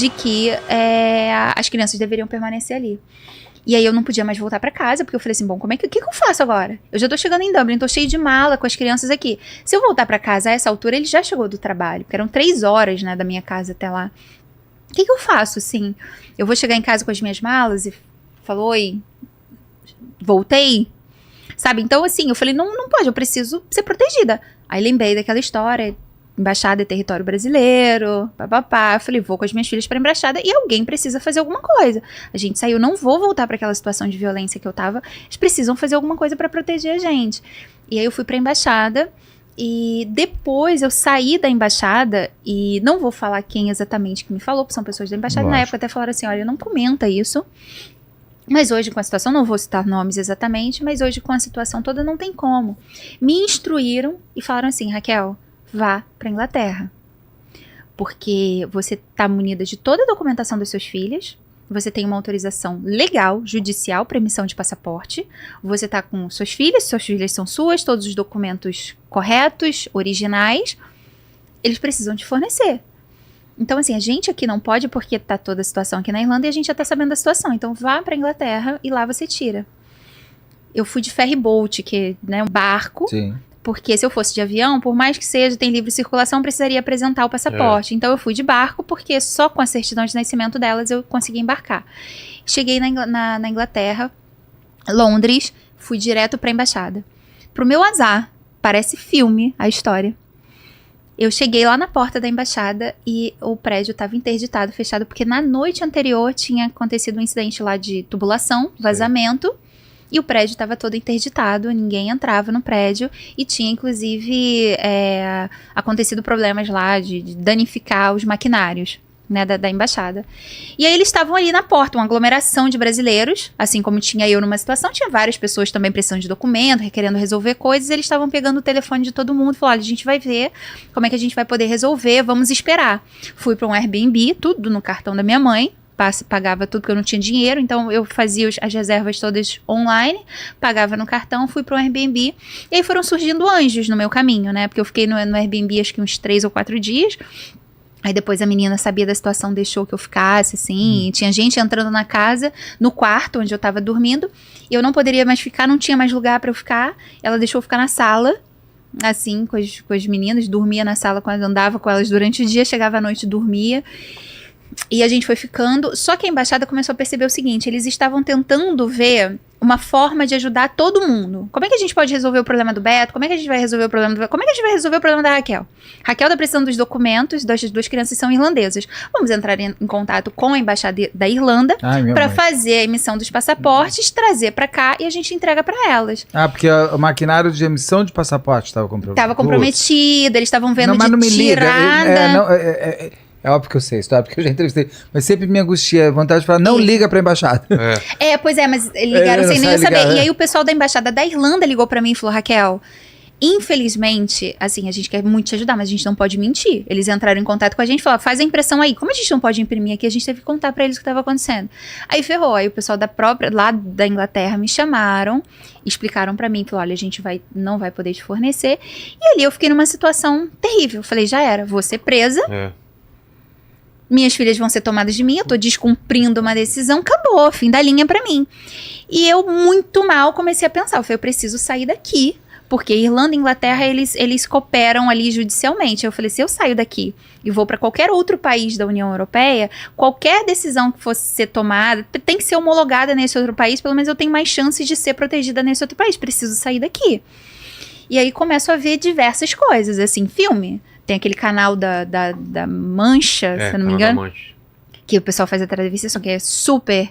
de que as crianças deveriam permanecer ali. E aí eu não podia mais voltar pra casa, porque eu falei assim, bom, o que eu faço agora? Eu já tô chegando em Dublin, tô cheio de mala com as crianças aqui. Se eu voltar pra casa a essa altura, ele já chegou do trabalho, porque eram 3 horas, né, da minha casa até lá. O que eu faço, assim? Eu vou chegar em casa com as minhas malas e falou, oi, voltei? Sabe? Então, assim, eu falei, não pode, eu preciso ser protegida. Aí lembrei daquela história, embaixada é território brasileiro, papapá. Eu falei, vou com as minhas filhas pra embaixada e alguém precisa fazer alguma coisa. A gente saiu, não vou voltar pra aquela situação de violência que eu tava, eles precisam fazer alguma coisa pra proteger a gente. E aí eu fui pra embaixada e depois eu saí da embaixada e não vou falar quem exatamente que me falou, porque são pessoas da embaixada. Na época até falaram assim, olha, não comenta isso. Mas hoje com a situação, não vou citar nomes exatamente, mas hoje com a situação toda não tem como. Me instruíram e falaram assim, Raquel, vá para a Inglaterra, porque você está munida de toda a documentação dos seus filhos, você tem uma autorização legal, judicial, para emissão de passaporte, você está com suas filhas são suas, todos os documentos corretos, originais, eles precisam te fornecer. Então, assim, a gente aqui não pode porque tá toda a situação aqui na Irlanda e a gente já tá sabendo da situação. Então, vá pra Inglaterra e lá você tira. Eu fui de ferry boat, que é um barco. Sim. Porque se eu fosse de avião, por mais que seja, tem livre circulação, precisaria apresentar o passaporte. Então, eu fui de barco porque só com a certidão de nascimento delas eu consegui embarcar. Cheguei na Inglaterra, Londres, fui direto pra embaixada. Pro meu azar, parece filme a história. Eu cheguei lá na porta da embaixada e o prédio estava interditado, fechado, porque na noite anterior tinha acontecido um incidente lá de tubulação, vazamento, e o prédio estava todo interditado, ninguém entrava no prédio, e tinha inclusive acontecido problemas lá de danificar os maquinários, né, da embaixada. E aí eles estavam ali na porta, uma aglomeração de brasileiros, assim como tinha eu numa situação, tinha várias pessoas também precisando de documento, querendo resolver coisas, eles estavam pegando o telefone de todo mundo, falaram, olha, a gente vai ver como é que a gente vai poder resolver, vamos esperar. Fui para um Airbnb, tudo no cartão da minha mãe, pagava tudo porque eu não tinha dinheiro, então eu fazia as reservas todas online, pagava no cartão, fui para um Airbnb, e aí foram surgindo anjos no meu caminho, né, porque eu fiquei no Airbnb acho que uns 3 ou 4 dias, aí depois a menina sabia da situação, deixou que eu ficasse, assim, tinha gente entrando na casa, no quarto onde eu tava dormindo, e eu não poderia mais ficar, não tinha mais lugar pra eu ficar, ela deixou eu ficar na sala, assim, com as meninas, dormia na sala, quando andava com elas durante o dia, chegava à noite, dormia, e a gente foi ficando, só que a embaixada começou a perceber o seguinte, eles estavam tentando ver uma forma de ajudar todo mundo. Como é que a gente pode resolver o problema do Beto? Como é que a gente vai resolver o problema do Beto? Como é que a gente vai resolver o problema da Raquel? Raquel tá precisando dos documentos, das 2 crianças são irlandesas. Vamos entrar em contato com a embaixada da Irlanda para fazer a emissão dos passaportes, trazer para cá e a gente entrega para elas. Ah, porque o maquinário de emissão de passaporte estava comprometido. Tava comprometido, eles estavam vendo não me tirada. É óbvio que eu sei, é porque eu já entrevistei. Mas sempre me angustia, vontade de falar, não liga pra embaixada. Pois é, mas ligaram sem nem eu saber. E aí o pessoal da embaixada da Irlanda ligou pra mim e falou, Raquel, infelizmente, assim, a gente quer muito te ajudar, mas a gente não pode mentir. Eles entraram em contato com a gente e falaram, faz a impressão aí. Como a gente não pode imprimir aqui, a gente teve que contar pra eles o que estava acontecendo. Aí ferrou, aí o pessoal lá da Inglaterra me chamaram, explicaram pra mim, falaram, olha, a gente não vai poder te fornecer. E ali eu fiquei numa situação terrível. Falei, já era, vou ser presa. Minhas filhas vão ser tomadas de mim, eu tô descumprindo uma decisão, acabou, fim da linha pra mim. E eu, muito mal, comecei a pensar, eu falei, eu preciso sair daqui, porque Irlanda e Inglaterra, eles cooperam ali judicialmente. Eu falei, se eu saio daqui e vou pra qualquer outro país da União Europeia, qualquer decisão que fosse ser tomada, tem que ser homologada nesse outro país, pelo menos eu tenho mais chances de ser protegida nesse outro país, preciso sair daqui. E aí começo a ver diversas coisas, assim, filme. Tem aquele canal da Mancha, se eu não me engano, que o pessoal faz a travessia, que é super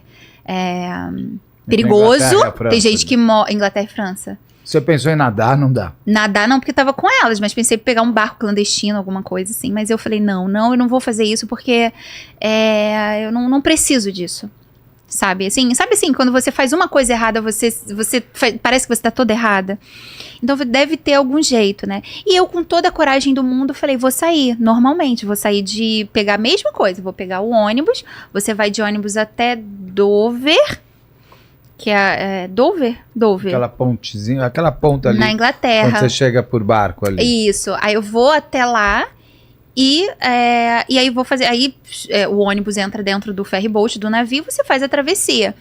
perigoso. Tem gente que morre... Inglaterra e França. Você pensou em nadar, não dá? Nadar não, porque tava com elas, mas pensei em pegar um barco clandestino, alguma coisa assim. Mas eu falei, não, eu não vou fazer isso porque eu não preciso disso. Sabe assim, quando você faz uma coisa errada, parece que você tá toda errada. Então deve ter algum jeito, né? E eu, com toda a coragem do mundo, falei, vou sair normalmente, vou sair de pegar a mesma coisa, vou pegar o ônibus, você vai de ônibus até Dover, que é Dover. Aquela pontezinha, aquela ponta ali. Na Inglaterra. Quando você chega por barco ali. Isso, aí eu vou até lá E aí vou fazer. Aí o ônibus entra dentro do ferryboat do navio, você faz a travessia.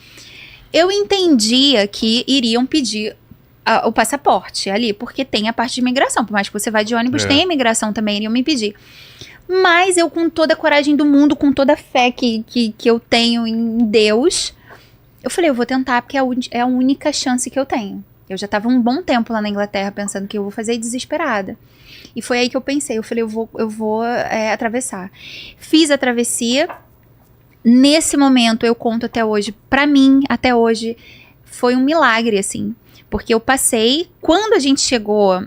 Eu entendia que iriam pedir o passaporte ali, porque tem a parte de imigração. Por mais que você vá de ônibus, tem a imigração também, iriam me pedir. Mas eu, com toda a coragem do mundo, com toda a fé que eu tenho em Deus, eu falei, eu vou tentar, porque é a única chance que eu tenho. Eu já estava um bom tempo lá na Inglaterra pensando que eu vou fazer desesperada. E foi aí que eu pensei, eu falei, eu vou atravessar. Fiz a travessia. Nesse momento, eu conto até hoje, pra mim, até hoje, foi um milagre, assim. Porque eu passei, quando a gente chegou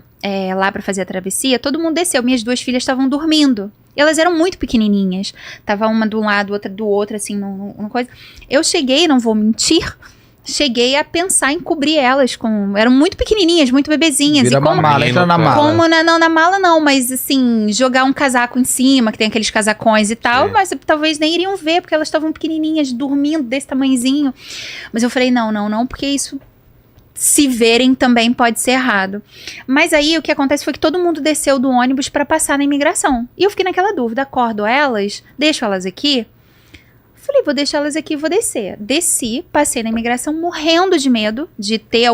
lá pra fazer a travessia, todo mundo desceu, minhas 2 filhas estavam dormindo. Elas eram muito pequenininhas. Tava uma de um lado, outra do outro, assim, numa coisa. Eu cheguei, não vou mentir, cheguei a pensar em cobrir elas com... Eram muito pequenininhas, muito bebezinhas. Vira uma mala, entra na mala. Como não, na mala não, mas assim, jogar um casaco em cima, que tem aqueles casacões e tal, mas talvez nem iriam ver, porque elas estavam pequenininhas, dormindo desse tamanhozinho. Mas eu falei, não, porque isso... Se verem também pode ser errado. Mas aí o que acontece foi que todo mundo desceu do ônibus pra passar na imigração. E eu fiquei naquela dúvida, acordo elas, deixo elas aqui? Falei, vou deixar elas aqui e vou descer. Desci, passei na imigração morrendo de medo de ter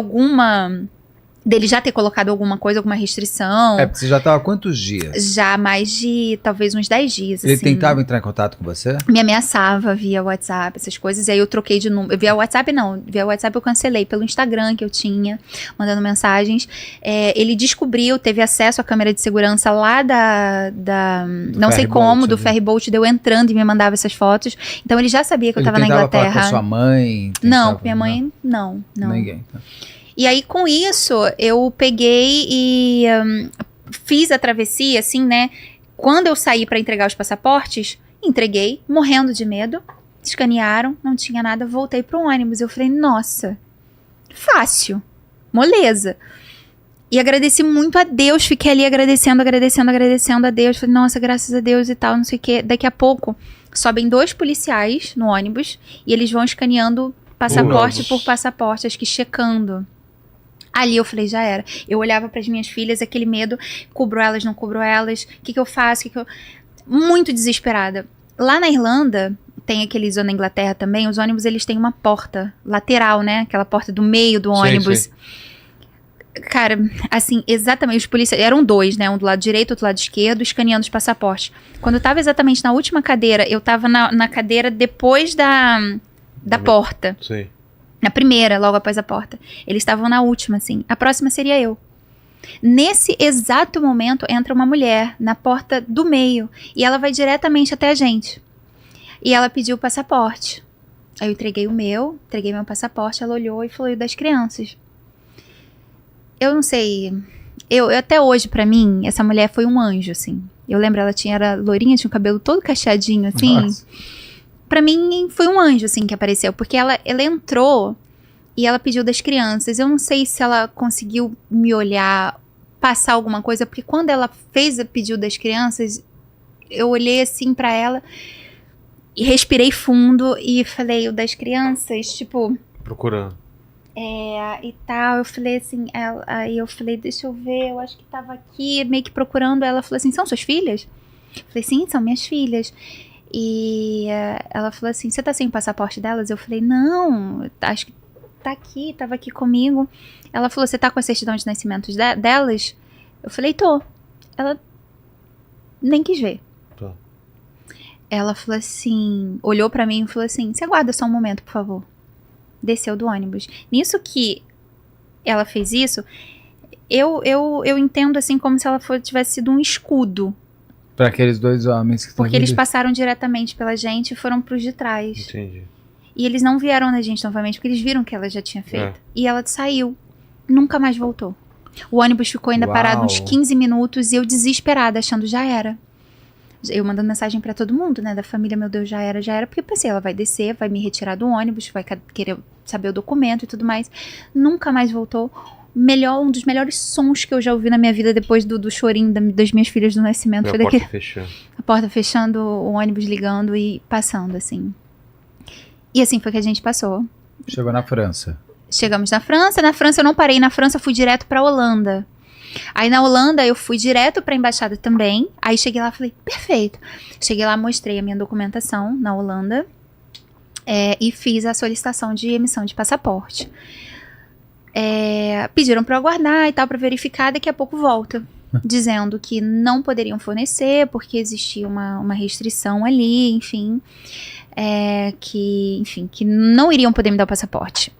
dele já ter colocado alguma coisa, alguma restrição. Porque você já estava há quantos dias? Já mais de, talvez, uns 10 dias, Ele assim. tentava entrar em contato com você? Me ameaçava via WhatsApp, essas coisas. E aí eu troquei de número. Via WhatsApp, não. Via WhatsApp eu cancelei. Pelo Instagram que eu tinha, mandando mensagens. Ele descobriu, teve acesso à câmera de segurança lá não sei como, do ferryboat, deu entrando e me mandava essas fotos. Então ele já sabia que eu estava na Inglaterra. Falar com sua mãe? Não, com minha mãe, não. Ninguém, tá. E aí, com isso, eu peguei e fiz a travessia, assim, né? Quando eu saí pra entregar os passaportes, entreguei, morrendo de medo. Escanearam, não tinha nada, voltei pro ônibus. Eu falei, nossa, fácil, moleza. E agradeci muito a Deus, fiquei ali agradecendo a Deus. Falei, nossa, graças a Deus e tal, não sei o quê. Daqui a pouco, sobem 2 policiais no ônibus e eles vão escaneando passaporte por passaporte, acho que checando. Ali eu falei, já era. Eu olhava para as minhas filhas, aquele medo, cubro elas, não cubro elas, o que eu faço, muito desesperada. Lá na Irlanda, tem aqueles, ou na Inglaterra também, os ônibus, eles têm uma porta lateral, né? Aquela porta do meio do ônibus. Sim. Cara, assim, exatamente, os policiais, eram 2, né? Um do lado direito, outro do lado esquerdo, escaneando os passaportes. Quando eu tava exatamente na última cadeira, eu tava na cadeira depois da porta. Sim. Na primeira, logo após a porta. Eles estavam na última, assim. A próxima seria eu. Nesse exato momento, entra uma mulher na porta do meio. E ela vai diretamente até a gente. E ela pediu o passaporte. Aí eu entreguei meu passaporte. Ela olhou e falou, e das crianças? Eu não sei. Eu até hoje, pra mim, essa mulher foi um anjo, assim. Eu lembro, ela era loirinha, tinha o cabelo todo cacheadinho, assim. Nossa. Pra mim, foi um anjo, assim, que apareceu. Porque ela entrou e ela pediu das crianças. Eu não sei se ela conseguiu me olhar, passar alguma coisa. Porque quando ela pediu das crianças, eu olhei, assim, pra ela e respirei fundo e falei, o das crianças, tipo... Procurando. E tal. Eu falei assim, aí eu falei, deixa eu ver, eu acho que tava aqui, meio que procurando. Ela falou assim, são suas filhas? Eu falei, sim, são minhas filhas. E ela falou assim, você tá sem o passaporte delas? Eu falei, não, acho que tá aqui, tava aqui comigo. Ela falou, você tá com a certidão de nascimento delas? Eu falei, tô. Ela nem quis ver. Tá. Ela falou assim, olhou pra mim e falou assim, você aguarda só um momento, por favor. Desceu do ônibus. Nisso que ela fez isso, eu entendo assim como se ela tivesse sido um escudo. Para aqueles 2 homens que porque eles passaram diretamente pela gente e foram pros de trás. Entendi. E eles não vieram na gente novamente, porque eles viram que ela já tinha feito. E ela saiu. Nunca mais voltou. O ônibus ficou ainda parado uns 15 minutos e eu desesperada, achando já era. Eu mandando mensagem pra todo mundo, né, da família, meu Deus, já era, porque eu pensei, ela vai descer, vai me retirar do ônibus, vai querer saber o documento e tudo mais. Nunca mais voltou. Um dos melhores sons que eu já ouvi na minha vida depois do chorinho das minhas filhas do nascimento. Foi daquele... A porta fechando, o ônibus ligando e passando, assim. E assim foi que a gente passou. Chegou na França. Chegamos na França. Na França eu não parei. Na França eu fui direto pra Holanda. Aí na Holanda eu fui direto pra embaixada também. Aí cheguei lá e falei, perfeito. Cheguei lá, mostrei a minha documentação na Holanda e fiz a solicitação de emissão de passaporte. Pediram pra eu aguardar e tal, pra verificar, daqui a pouco volta. Dizendo que não poderiam fornecer, porque existia uma restrição ali, enfim. Que não iriam poder me dar o passaporte.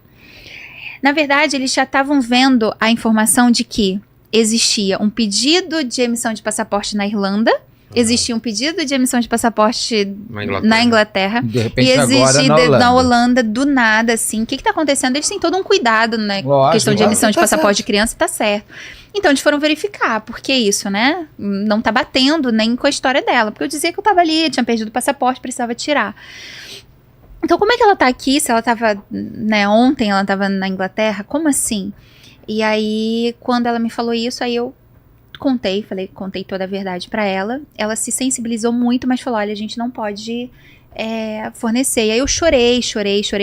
Na verdade, eles já estavam vendo a informação de que existia um pedido de emissão de passaporte na Irlanda, existia um pedido de emissão de passaporte na Inglaterra De repente, e agora existia na Holanda, do nada, assim. O que tá acontecendo? Eles têm todo um cuidado, né? Lógico, Questão de emissão de tá passaporte certo. de criança, tá certo. Então, eles foram verificar, porque isso, né? Não tá batendo nem com a história dela. Porque eu dizia que eu tava ali, tinha perdido o passaporte, precisava tirar. Então, como é que ela tá aqui? Se ela tava, né, ontem ela tava na Inglaterra, como assim? E aí, quando ela me falou isso, aí eu contei toda a verdade pra ela. Ela se sensibilizou muito, mas falou, olha, a gente não pode fornecer. E aí eu chorei,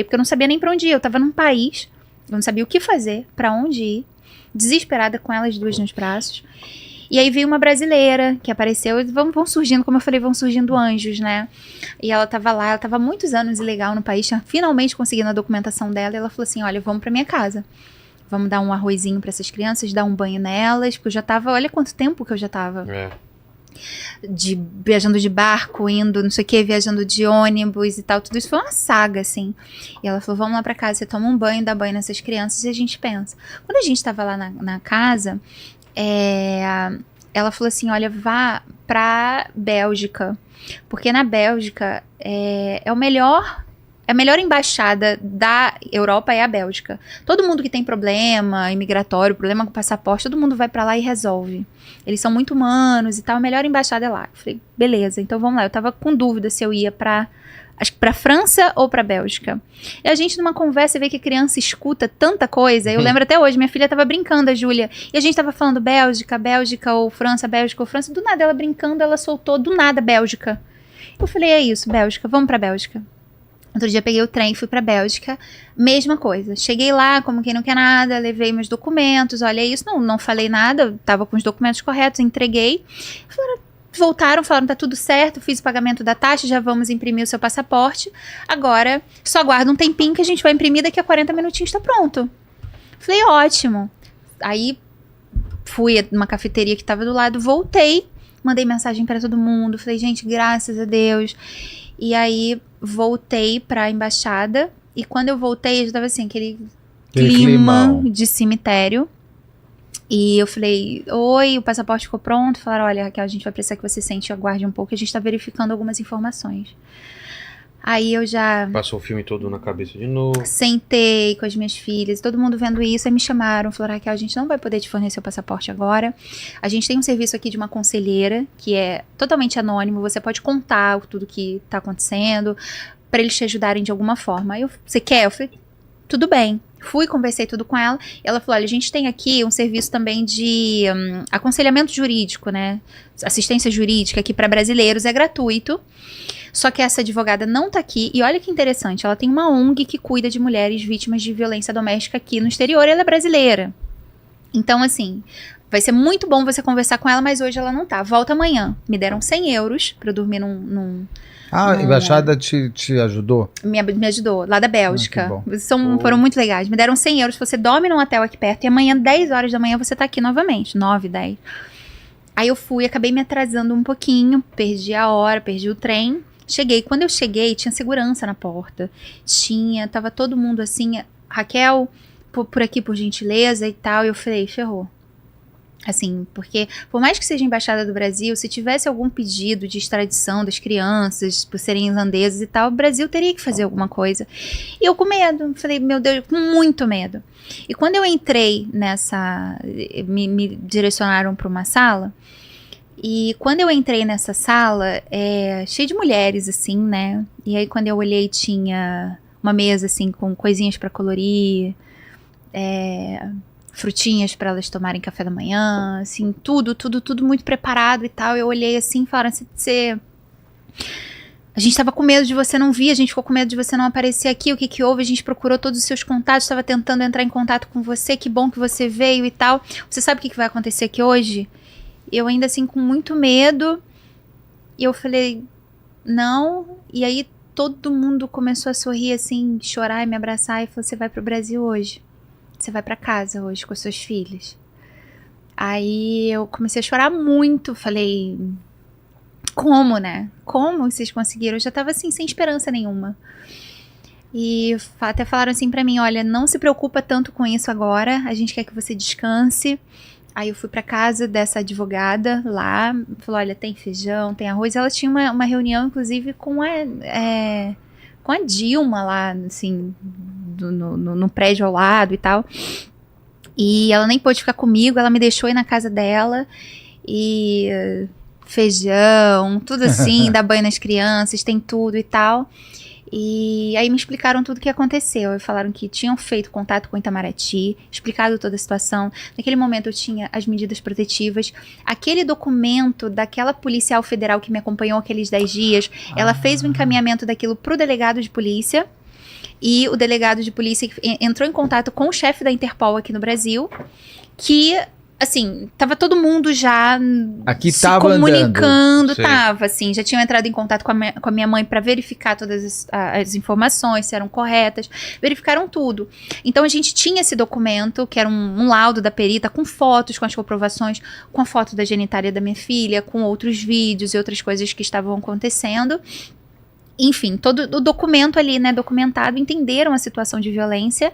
porque eu não sabia nem pra onde ir. Eu tava num país, eu não sabia o que fazer, pra onde ir, desesperada com elas duas nos braços. E aí veio uma brasileira que apareceu, e vão surgindo, como eu falei, vão surgindo anjos, né? E ela tava lá, ela tava há muitos anos ilegal no país, tinha finalmente conseguido a documentação dela, e ela falou assim, olha, vamos pra minha casa. Vamos dar um arrozinho pra essas crianças, dar um banho nelas, porque eu já tava, olha quanto tempo que eu já tava. Viajando de barco, indo, não sei o que, viajando de ônibus e tal, tudo isso foi uma saga, assim. E ela falou, vamos lá pra casa, você toma um banho, dá banho nessas crianças, e a gente pensa. Quando a gente tava lá na casa... ela falou assim, olha, vá pra Bélgica, porque na Bélgica a melhor embaixada da Europa é a Bélgica. Todo mundo que tem problema imigratório, problema com passaporte, todo mundo vai pra lá e resolve. Eles são muito humanos e tal, a melhor embaixada é lá. Eu falei, beleza, então vamos lá. Eu tava com dúvida se eu ia acho que pra França ou pra Bélgica. E a gente numa conversa vê que a criança escuta tanta coisa. Eu lembro até hoje, minha filha tava brincando, a Júlia, e a gente tava falando Bélgica ou França, Bélgica ou França. Do nada ela brincando, ela soltou do nada Bélgica. Eu falei, é isso, Bélgica, vamos pra Bélgica. Outro dia peguei o trem, fui pra Bélgica, mesma coisa. Cheguei lá, como quem não quer nada, levei meus documentos, olha isso, não falei nada, tava com os documentos corretos, entreguei. Voltaram, falaram, tá tudo certo, fiz o pagamento da taxa, já vamos imprimir o seu passaporte. Agora, só aguarda um tempinho que a gente vai imprimir, daqui a 40 minutinhos tá pronto. Falei, ótimo. Aí, fui numa cafeteria que tava do lado, voltei, mandei mensagem pra todo mundo, falei, gente, graças a Deus. E aí, voltei pra embaixada, e quando eu voltei, eu já tava assim, aquele clima de cemitério. E eu falei, oi, o passaporte ficou pronto? Falaram, olha, Raquel, a gente vai precisar que você sente e aguarde um pouco, a gente tá verificando algumas informações. Aí eu já... Passou o filme todo na cabeça de novo. Sentei com as minhas filhas, todo mundo vendo isso, aí me chamaram, falaram, Raquel, a gente não vai poder te fornecer o passaporte agora. A gente tem um serviço aqui de uma conselheira, que é totalmente anônimo, você pode contar tudo que tá acontecendo, pra eles te ajudarem de alguma forma. Aí você quer? Eu falei, tudo bem. Fui, conversei tudo com ela, e ela falou, olha, a gente tem aqui um serviço também de aconselhamento jurídico, né, assistência jurídica aqui para brasileiros, é gratuito, só que essa advogada não tá aqui, e olha que interessante, ela tem uma ONG que cuida de mulheres vítimas de violência doméstica aqui no exterior, ela é brasileira, então assim, vai ser muito bom você conversar com ela, mas hoje ela não tá, volta amanhã, me deram 100 euros pra eu dormir a embaixada te ajudou? Me ajudou, lá da Bélgica. Foram muito legais. Me deram 100 euros. Você dorme num hotel aqui perto e amanhã, 10 horas da manhã, você tá aqui novamente. 9, 10. Aí eu fui, acabei me atrasando um pouquinho. Perdi a hora, perdi o trem. Cheguei. Quando eu cheguei, tinha segurança na porta. Tava todo mundo assim, Raquel, por aqui, por gentileza e tal. E eu falei, ferrou. Assim, porque por mais que seja embaixada do Brasil, se tivesse algum pedido de extradição das crianças por serem irlandesas e tal, o Brasil teria que fazer alguma coisa. E eu com medo, falei, meu Deus, com muito medo. E quando eu entrei me direcionaram para uma sala, e quando eu entrei nessa sala, cheia de mulheres, assim, né? E aí quando eu olhei, tinha uma mesa, assim, com coisinhas para colorir, frutinhas para elas tomarem café da manhã, assim, tudo muito preparado e tal. Eu olhei assim e falaram, A gente tava com medo de você não vir, a gente ficou com medo de você não aparecer aqui, o que que houve? A gente procurou todos os seus contatos, estava tentando entrar em contato com você, que bom que você veio e tal. Você sabe o que que vai acontecer aqui hoje? Eu ainda assim com muito medo, e eu falei, não, e aí todo mundo começou a sorrir assim, chorar e me abraçar, e falou, você vai pro Brasil hoje, você vai pra casa hoje com as suas filhas. Aí eu comecei a chorar muito, falei, como, né? Como vocês conseguiram? Eu já tava assim, sem esperança nenhuma. E até falaram assim pra mim, olha, não se preocupa tanto com isso agora, a gente quer que você descanse. Aí eu fui pra casa dessa advogada lá, falou, olha, tem feijão, tem arroz. Ela tinha uma reunião, inclusive, com a Dilma lá, assim, no prédio ao lado e tal. E ela nem pôde ficar comigo, ela me deixou ir na casa dela. E feijão, tudo assim, dá banho nas crianças, tem tudo e tal. E aí me explicaram tudo o que aconteceu. E falaram que tinham feito contato com o Itamaraty, explicado toda a situação. Naquele momento eu tinha as medidas protetivas. Aquele documento daquela policial federal que me acompanhou aqueles 10 dias, ela fez o encaminhamento daquilo pro delegado de polícia. E o delegado de polícia entrou em contato com o chefe da Interpol aqui no Brasil, que... assim, tava todo mundo já Aqui se tava comunicando, Sim. tava, assim, já tinham entrado em contato com a minha mãe pra verificar todas as informações, se eram corretas, verificaram tudo. Então a gente tinha esse documento, que era um laudo da perita, com fotos, com as comprovações, com a foto da genitália da minha filha, com outros vídeos e outras coisas que estavam acontecendo. Enfim, todo o documento ali, né, documentado, entenderam a situação de violência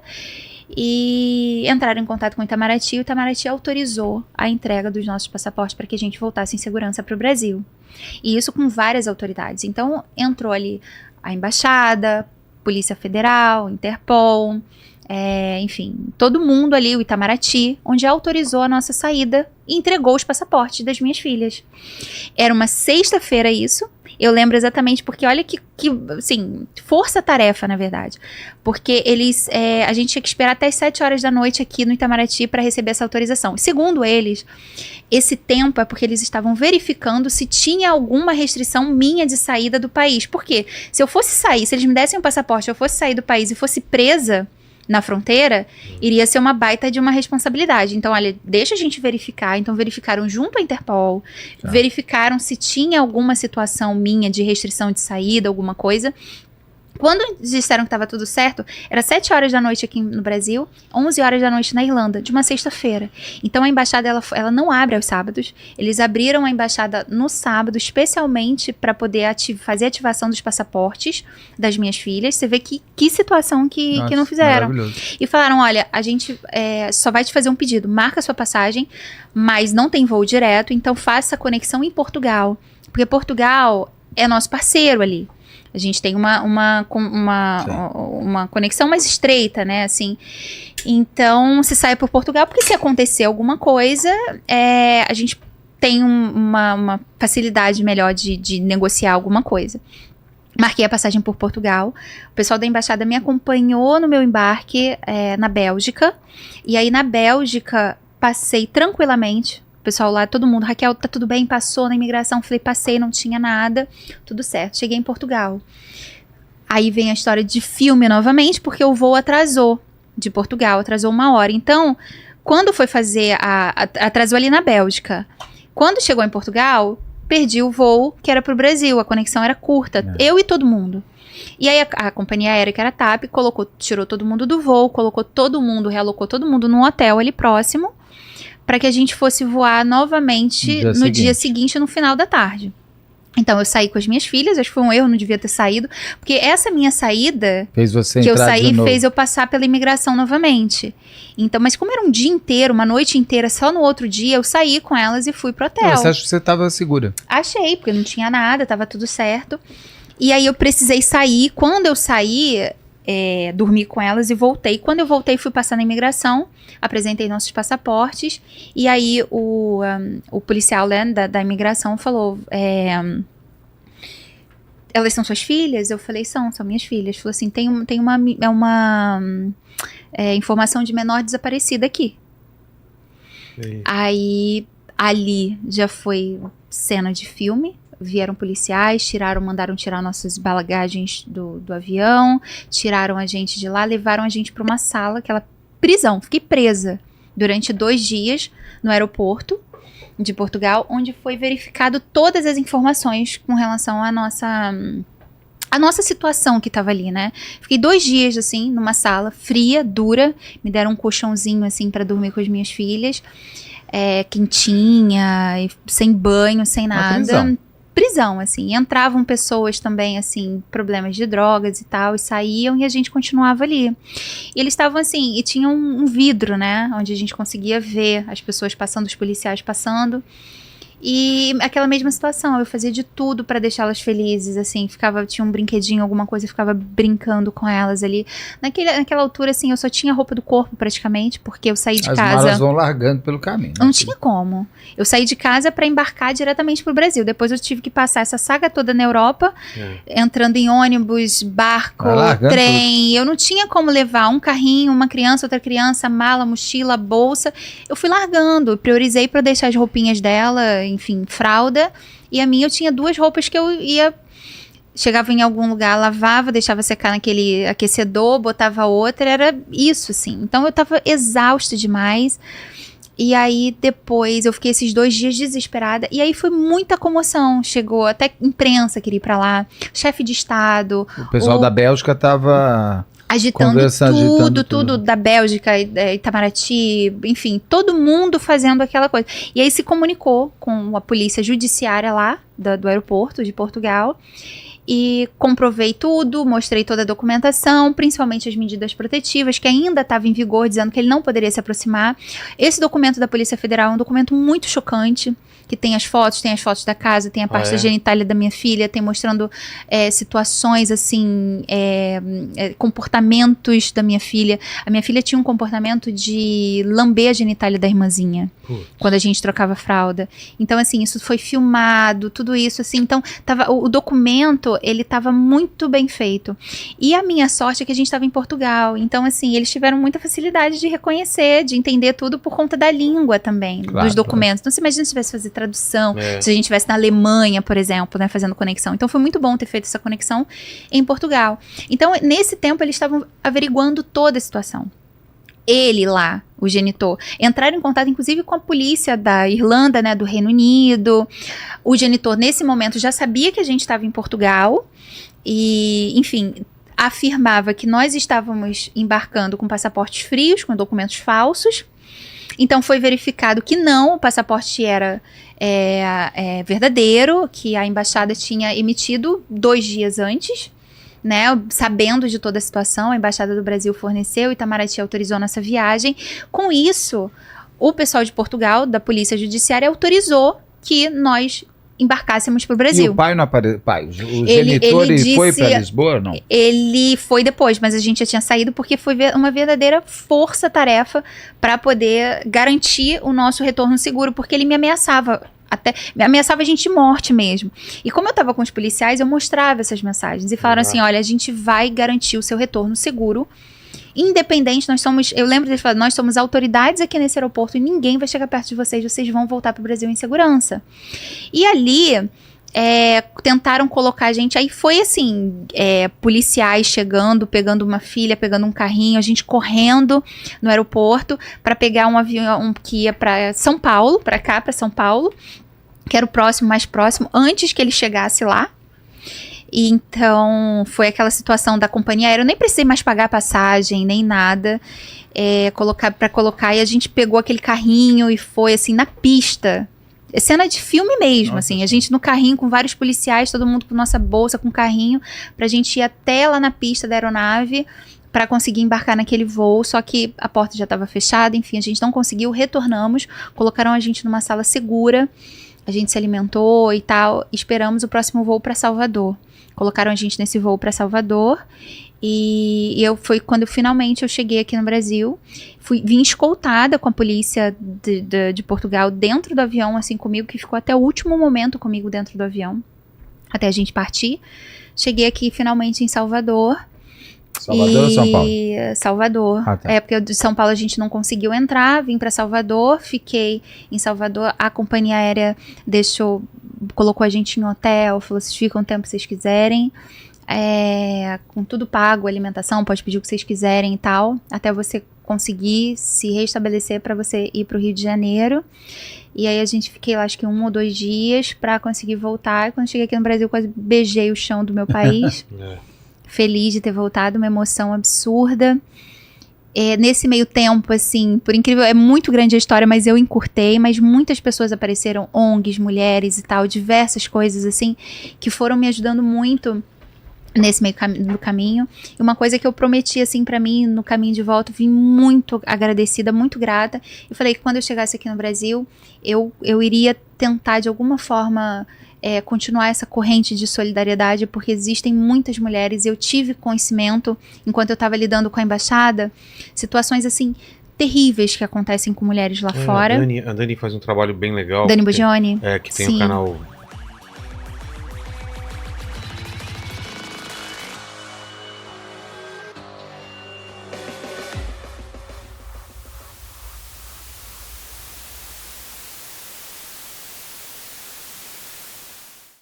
e entraram em contato com o Itamaraty. O Itamaraty autorizou a entrega dos nossos passaportes para que a gente voltasse em segurança para o Brasil. E isso com várias autoridades. Então, entrou ali a Embaixada, Polícia Federal, Interpol, enfim, todo mundo ali, o Itamaraty, onde autorizou a nossa saída e entregou os passaportes das minhas filhas. Era uma sexta-feira isso. Eu lembro exatamente porque olha que assim, força-tarefa, na verdade. Porque a gente tinha que esperar até as 7 horas da noite aqui no Itamaraty para receber essa autorização. Segundo eles, esse tempo é porque eles estavam verificando se tinha alguma restrição minha de saída do país. Por quê? Se eu fosse sair, se eles me dessem um passaporte, eu fosse sair do país e fosse presa na fronteira, iria ser uma baita de uma responsabilidade. Então, olha, deixa a gente verificar. Então, verificaram junto à Interpol, verificaram se tinha alguma situação minha de restrição de saída, alguma coisa. Quando disseram que estava tudo certo, era 7 horas da noite aqui no Brasil, 11 horas da noite na Irlanda, de uma sexta-feira. Então a embaixada ela não abre aos sábados. Eles abriram a embaixada no sábado, especialmente para poder fazer a ativação dos passaportes das minhas filhas. Você vê que situação que não fizeram. E falaram, olha, a gente só vai te fazer um pedido, marca a sua passagem, mas não tem voo direto, então faça a conexão em Portugal. Porque Portugal é nosso parceiro ali. A gente tem uma conexão mais estreita, né, assim. Então, se sai por Portugal, porque se acontecer alguma coisa, a gente tem uma facilidade melhor de negociar alguma coisa. Marquei a passagem por Portugal. O pessoal da embaixada me acompanhou no meu embarque na Bélgica. E aí, na Bélgica, passei tranquilamente. O pessoal lá, todo mundo, Raquel, tá tudo bem? Passou na imigração? Falei, passei, não tinha nada. Tudo certo. Cheguei em Portugal. Aí vem a história de filme novamente, porque o voo atrasou de Portugal, atrasou 1 hora. Então, quando foi fazer atrasou ali na Bélgica. Quando chegou em Portugal, perdi o voo que era pro Brasil. A conexão era curta. Eu e todo mundo. E aí a companhia aérea, que era a TAP, tirou todo mundo do voo, realocou todo mundo num hotel ali próximo, para que a gente fosse voar novamente no dia seguinte, no final da tarde. Então, eu saí com as minhas filhas, acho que foi um erro, não devia ter saído, porque essa minha saída, fez você que eu entrar saí, de novo. fez eu passar pela imigração novamente. Então, mas como era um dia inteiro, uma noite inteira, só no outro dia, eu saí com elas e fui pro hotel. Você acha que você estava segura? Achei, porque não tinha nada, tava tudo certo. E aí eu precisei sair. Quando eu saí, dormi com elas e voltei. Quando eu voltei, fui passar na imigração, apresentei nossos passaportes, e aí o policial, né, da imigração falou, elas são suas filhas? Eu falei, são minhas filhas. Falou assim, tem uma informação de menor desaparecida aqui. Aí, ali já foi cena de filme. vieram policiais, mandaram tirar nossas bagagens do avião, tiraram a gente de lá, levaram a gente para uma sala, aquela prisão. Fiquei presa durante 2 dias no aeroporto de Portugal, onde foi verificado todas as informações com relação à nossa situação que tava ali, né? Fiquei 2 dias, assim, numa sala fria, dura, me deram um colchãozinho, assim, para dormir com as minhas filhas, quentinha, sem banho, sem nada. Prisão, assim. Entravam pessoas também, assim, problemas de drogas e tal, e saíam e a gente continuava ali. E eles estavam assim, e tinha um vidro, né, onde a gente conseguia ver as pessoas passando, os policiais passando. E aquela mesma situação, eu fazia de tudo pra deixá-las felizes, assim, tinha um brinquedinho, alguma coisa, eu ficava brincando com elas ali. Naquela altura, assim, eu só tinha roupa do corpo praticamente, porque eu saí de casa. As malas vão largando pelo caminho. Não tinha como. Eu saí de casa pra embarcar diretamente pro Brasil. Depois eu tive que passar essa saga toda na Europa, entrando em ônibus, barco, trem. Eu não tinha como levar um carrinho, uma criança, outra criança, mala, mochila, bolsa. Eu fui largando, priorizei pra deixar as roupinhas dela, enfim, fralda, e a minha eu tinha 2 roupas que eu chegava em algum lugar, lavava, deixava secar naquele aquecedor, botava outra, era isso, assim. Então eu tava exausta demais, e aí depois eu fiquei esses 2 dias desesperada, e aí foi muita comoção, chegou até imprensa queria ir pra lá, chefe de estado. O pessoal da Bélgica tava... agitando tudo da Bélgica, Itamaraty, enfim, todo mundo fazendo aquela coisa. E aí se comunicou com a polícia judiciária lá, do aeroporto de Portugal, e comprovei tudo, mostrei toda a documentação, principalmente as medidas protetivas, que ainda estava em vigor, dizendo que ele não poderia se aproximar. Esse documento da Polícia Federal é um documento muito chocante, que tem as fotos da casa, tem a parte da genitália da minha filha, tem mostrando situações, assim, comportamentos da minha filha. A minha filha tinha um comportamento de lamber a genitália da irmãzinha, quando a gente trocava fralda. Então, assim, isso foi filmado, tudo isso, assim. Então, o documento, ele estava muito bem feito. E a minha sorte é que a gente estava em Portugal. Então, assim, eles tiveram muita facilidade de reconhecer, de entender tudo por conta da língua também, dos documentos. Então, você imagina se tivesse fazer tradução, se a gente estivesse na Alemanha, por exemplo, né, fazendo conexão. Então foi muito bom ter feito essa conexão em Portugal. Então, nesse tempo, eles estavam averiguando toda a situação. Ele lá, o genitor, entraram em contato, inclusive, com a polícia da Irlanda, né, do Reino Unido. O genitor, nesse momento, já sabia que a gente estava em Portugal e, enfim, afirmava que nós estávamos embarcando com passaportes frios, com documentos falsos. Então foi verificado que não, o passaporte era verdadeiro, que a embaixada tinha emitido 2 dias antes, né, sabendo de toda a situação. A embaixada do Brasil forneceu, Itamaraty autorizou nossa viagem. Com isso, o pessoal de Portugal, da Polícia Judiciária, autorizou que nós embarcássemos para o Brasil. E o pai não apareceu? O genitor ele foi para Lisboa, não? Ele foi depois, mas a gente já tinha saído porque foi uma verdadeira força-tarefa para poder garantir o nosso retorno seguro, porque ele me ameaçava. Me ameaçava a gente de morte mesmo. E como eu estava com os policiais, eu mostrava essas mensagens e falaram assim, olha, a gente vai garantir o seu retorno seguro, independente, eu lembro deles falando, nós somos autoridades aqui nesse aeroporto e ninguém vai chegar perto de vocês vão voltar para o Brasil em segurança. E ali, tentaram colocar a gente, aí foi assim, policiais chegando, pegando uma filha, pegando um carrinho, a gente correndo no aeroporto para pegar um avião que ia para São Paulo, para São Paulo, que era o mais próximo, antes que ele chegasse lá. E então, foi aquela situação da companhia aérea, eu nem precisei mais pagar passagem, nem nada, para colocar, e a gente pegou aquele carrinho e foi, assim, na pista. É cena de filme mesmo, assim, a gente no carrinho com vários policiais, todo mundo com nossa bolsa, com carrinho, pra gente ir até lá na pista da aeronave, para conseguir embarcar naquele voo, só que a porta já estava fechada, enfim, a gente não conseguiu, retornamos, colocaram a gente numa sala segura, a gente se alimentou e tal, esperamos o próximo voo para Salvador. Colocaram a gente nesse voo para Salvador e foi quando finalmente eu cheguei aqui no Brasil. Vim escoltada com a polícia de Portugal dentro do avião, assim, comigo, que ficou até o último momento comigo dentro do avião, até a gente partir. Cheguei aqui finalmente em Salvador. Salvador ou São Paulo? Salvador. Ah, tá. Porque de São Paulo a gente não conseguiu entrar, vim para Salvador, fiquei em Salvador, a companhia aérea deixou colocou a gente em hotel, falou, vocês ficam o tempo que vocês quiserem, com tudo pago, alimentação, pode pedir o que vocês quiserem e tal, até você conseguir se restabelecer para você ir pro Rio de Janeiro. E aí a gente fiquei lá, acho que 1 ou 2 dias pra conseguir voltar. E quando cheguei aqui no Brasil, quase beijei o chão do meu país. Feliz de ter voltado, uma emoção absurda. Nesse meio tempo, assim, por incrível, é muito grande a história, mas eu encurtei, mas muitas pessoas apareceram, ONGs, mulheres e tal, diversas coisas, assim, que foram me ajudando muito nesse meio do caminho. E uma coisa que eu prometi, assim, pra mim, no caminho de volta, vim muito agradecida, muito grata. Eu falei que quando eu chegasse aqui no Brasil, eu iria tentar, de alguma forma, continuar essa corrente de solidariedade, porque existem muitas mulheres. Eu tive conhecimento, enquanto eu estava lidando com a embaixada, situações, assim, terríveis que acontecem com mulheres lá fora. A Dani faz um trabalho bem legal. Dani Bugioni. Que tem um canal